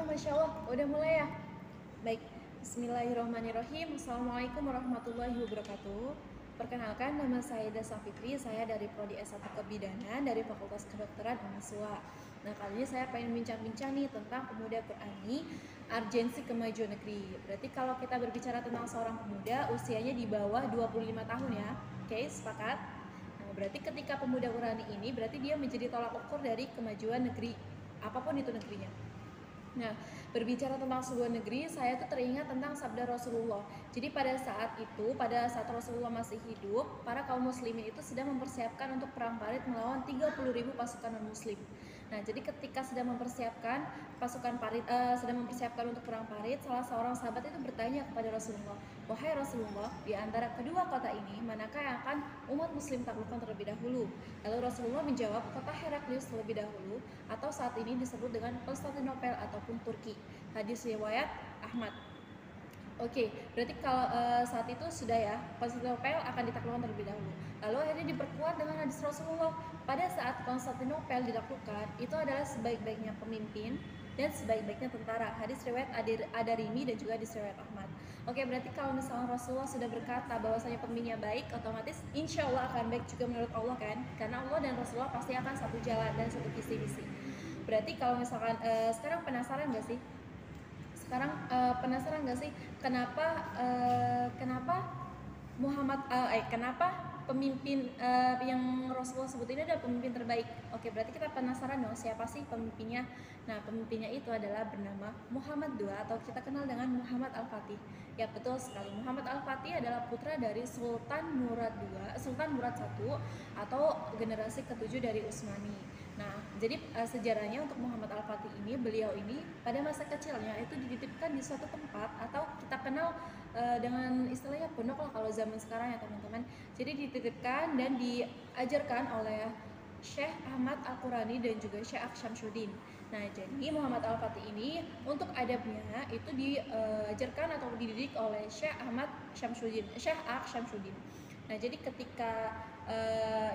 Oh, Masya Allah, udah mulai ya? Baik, Bismillahirrahmanirrahim. Assalamualaikum warahmatullahi wabarakatuh. Perkenalkan, nama saya Dasa Fitri. Saya dari Prodi S1 Kebidanan dari Fakultas Kedokteran Uniswa. Nah, kali ini saya pengen bincang-bincang nih tentang pemuda Qurani, urgensi kemajuan negeri. Berarti kalau kita berbicara tentang seorang pemuda, usianya di bawah 25 tahun ya. Oke, sepakat? Nah, berarti ketika pemuda Qurani ini, berarti dia menjadi tolak ukur dari kemajuan negeri, apapun itu negerinya. Nah, berbicara tentang sebuah negeri, saya tuh teringat tentang sabda Rasulullah. Jadi pada saat itu, pada saat Rasulullah masih hidup, para kaum muslimin itu sedang mempersiapkan untuk perang parit melawan 30.000 pasukan non-muslim. Nah, jadi ketika sedang mempersiapkan pasukan parit, sedang mempersiapkan untuk perang parit, salah seorang sahabat itu bertanya kepada Rasulullah, "Wahai Rasulullah, di antara kedua kota ini, manakah yang akan umat muslim taklukkan terlebih dahulu?" Lalu Rasulullah menjawab, "Kota Heraklius terlebih dahulu, atau saat ini disebut dengan Konstantinopel ataupun Turki." Hadis riwayat Ahmad. Oke, berarti kalau saat itu sudah ya, Konstantinopel akan ditaklukkan terlebih dahulu. Lalu akhirnya diperkuat dengan hadis Rasulullah. Pada saat Konstantinopel ditaklukkan, itu adalah sebaik-baiknya pemimpin dan sebaik-baiknya tentara. Hadis riwayat Ad-Darimi dan juga hadis riwayat Ahmad. Oke, berarti kalau misalnya Rasulullah sudah berkata bahwasanya pemimpinnya baik, otomatis insya Allah akan baik juga menurut Allah kan? Karena Allah dan Rasulullah pasti akan satu jalan dan satu visi misi. Berarti kalau misalkan sekarang penasaran gak sih? Penasaran gak sih kenapa kenapa pemimpin yang Rasulullah sebut ini adalah pemimpin terbaik? Oke, berarti kita penasaran dong siapa sih pemimpinnya? Nah, pemimpinnya itu adalah bernama Muhammad II atau kita kenal dengan Muhammad Al-Fatih. Ya, betul sekali. Muhammad Al-Fatih adalah putra dari Sultan Murad I atau generasi ketujuh dari Utsmani. Nah, jadi sejarahnya untuk Muhammad Al-Fatih ini, beliau ini pada masa kecilnya itu dititipkan di suatu tempat atau kita kenal dengan istilahnya pondok lah kalau zaman sekarang ya teman-teman. Jadi dititipkan dan diajarkan oleh Syekh Ahmad Al-Qurani dan juga Syekh Syamsuddin. Nah, jadi Muhammad Al-Fatih ini untuk adabnya itu diajarkan atau dididik oleh Syekh Syamsuddin. Nah, jadi ketika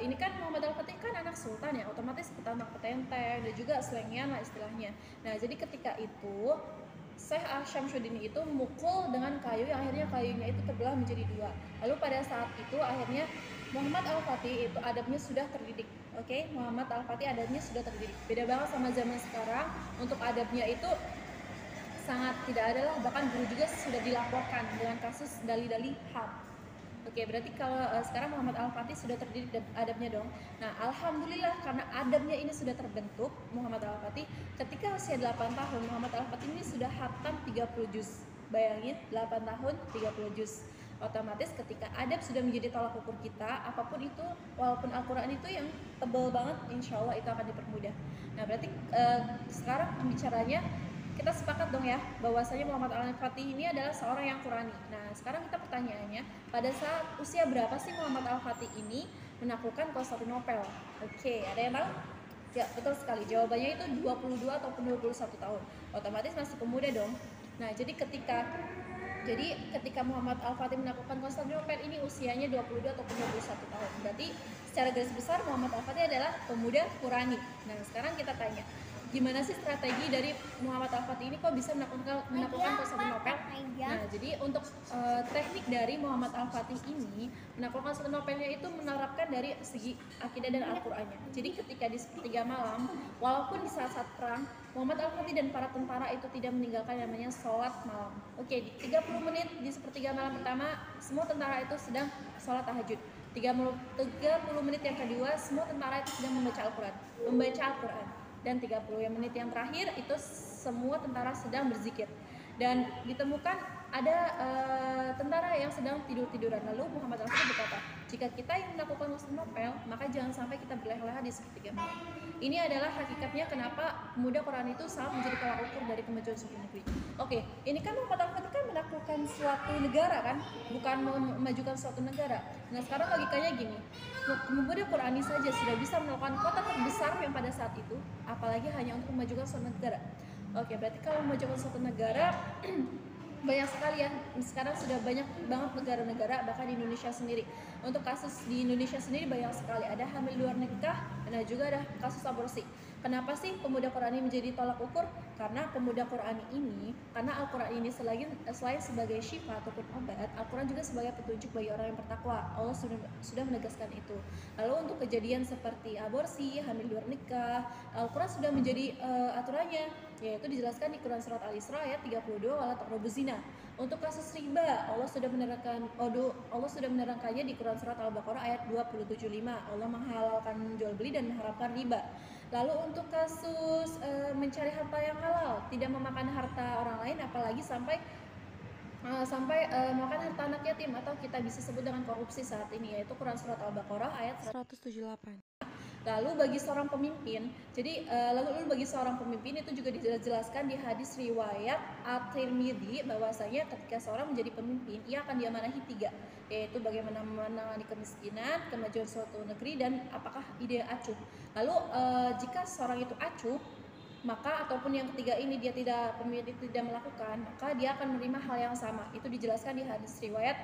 ini kan Muhammad Al-Fatih kan anak sultan ya, otomatis petantang petenteng dan juga slengian lah istilahnya. Nah, jadi ketika itu Syekh Syamsuddin itu memukul dengan kayu yang akhirnya kayunya itu terbelah menjadi dua. Lalu pada saat itu akhirnya Muhammad Al-Fatih itu adabnya sudah terdidik. Oke, Muhammad Al-Fatih adabnya sudah terdidik. Beda banget sama zaman sekarang, untuk adabnya itu sangat tidak ada lah, bahkan guru juga sudah dilaporkan dengan kasus dalih-dalih HAM. Oke, berarti kalau sekarang Muhammad Al-Fatih sudah terdidik adabnya dong. Nah, alhamdulillah karena adabnya ini sudah terbentuk, Muhammad Al-Fatih ketika usia 8 tahun, Muhammad Al-Fatih ini sudah khatam 30 juz. Bayangin, 8 tahun 30 juz. Otomatis ketika adab sudah menjadi tolak ukur kita, apapun itu, walaupun Al-Quran itu yang tebal banget, insya Allah itu akan dipermudah. Nah, berarti sekarang pembicaranya kita sepakat dong ya bahwasanya Muhammad Al-Fatih ini adalah seorang yang Qurani. Nah, sekarang kita pertanyaannya, pada saat usia berapa sih Muhammad Al-Fatih ini menaklukkan Konstantinopel? Oke, ada yang tahu? Ya, betul sekali. Jawabannya itu 22 ataupun 21 tahun. Otomatis masih pemuda dong. Nah, jadi ketika Muhammad Al-Fatih menaklukkan Konstantinopel ini usianya 22 ataupun 21 tahun. Berarti secara garis besar Muhammad Al-Fatih adalah pemuda Qurani. Nah, sekarang kita tanya, gimana sih strategi dari Muhammad Al-Fatih ini kok bisa menaklukkan Konstantinopel? Nah, jadi untuk teknik dari Muhammad Al-Fatih ini menaklukkan Konstantinopelnya itu menerapkan dari segi akidah dan Al-Qur'annya. Jadi ketika di sepertiga malam, walaupun di saat-saat perang, Muhammad Al-Fatih dan para tentara itu tidak meninggalkan yang namanya sholat malam. Oke, di 30 menit di sepertiga malam pertama, semua tentara itu sedang sholat tahajud. 30 menit yang kedua, semua tentara itu sedang membaca Al-Quran. Dan 30 menit yang terakhir itu semua tentara sedang berzikir. Dan ditemukan ada tentara yang sedang tidur-tiduran. Lalu Muhammad Al-Fatih berkata, jika kita yang melakukan Konstantinopel, maka jangan sampai kita berleha-leha di sepertiga malam. Ini adalah hakikatnya kenapa pemuda Quran itu sangat menjadi tolak ukur dari kemajuan suatu negeri. Oke, ini kan Muhammad Al-Fatih kan menaklukkan suatu negara kan, bukan memajukan suatu negara. Nah, sekarang logikanya gini, pemuda Qurani saja sudah bisa melakukan kota terbesar yang pada saat itu, apalagi hanya untuk memajukan suatu negara. Oke, berarti kalau memajukan suatu negara Banyak sekali ya, sekarang sudah banyak banget negara-negara, bahkan di Indonesia sendiri. Untuk kasus di Indonesia sendiri banyak sekali, ada hamil luar nikah, dan juga ada kasus aborsi. Kenapa sih pemuda Quran ini menjadi tolak ukur? Karena pemuda Quran ini, karena Al-Quran ini selain sebagai syifa ataupun obat, Al-Quran juga sebagai petunjuk bagi orang yang bertakwa. Allah sudah menegaskan itu. Lalu untuk kejadian seperti aborsi, hamil luar nikah, Al-Quran sudah menjadi aturannya, yaitu dijelaskan di Quran surat Al-Isra ayat 32, wala taqrabuz zina. Untuk kasus riba, Allah sudah menerangkannya di Quran surat Al-Baqarah ayat 275. Allah menghalalkan jual beli dan mengharamkan riba. Lalu untuk kasus mencari harta yang halal, tidak memakan harta orang lain, apalagi sampai makan harta anak yatim, atau kita bisa sebut dengan korupsi saat ini, yaitu Quran surat Al-Baqarah ayat 178. Lalu bagi seorang pemimpin, bagi seorang pemimpin itu juga dijelaskan di hadis riwayat At-Tirmidzi bahwasanya ketika seorang menjadi pemimpin, ia akan diamanahi 3, yaitu bagaimana menangani kemiskinan, kemajuan suatu negeri, dan apakah ide acuh. Lalu jika seorang itu acuh, maka ataupun yang ketiga ini dia tidak melakukan, maka dia akan menerima hal yang sama. Itu dijelaskan di hadis riwayat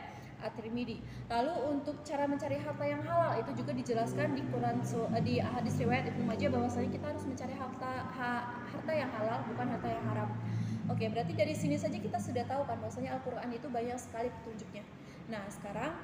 At-Tirmidzi. Lalu untuk cara mencari harta yang halal itu juga dijelaskan di hadis riwayat Ibnu Majah bahwasanya kita harus mencari harta yang halal, bukan harta yang haram. Oke, berarti dari sini saja kita sudah tahu kan bahwasanya Al-Qur'an itu banyak sekali petunjuknya. Nah, sekarang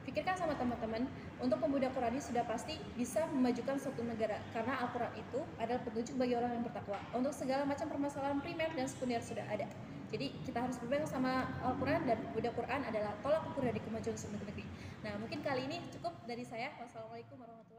pikirkan sama teman-teman, untuk pemuda Qurani sudah pasti bisa memajukan suatu negara, karena Al-Quran itu adalah petunjuk bagi orang yang bertakwa. Untuk segala macam permasalahan primer dan sekunder sudah ada. Jadi kita harus berpegang sama Al-Quran, dan pemuda Quran adalah tolak ukur dari kemajuan suatu negeri. Nah, mungkin kali ini cukup dari saya. Wassalamualaikum warahmatullahi wabarakatuh.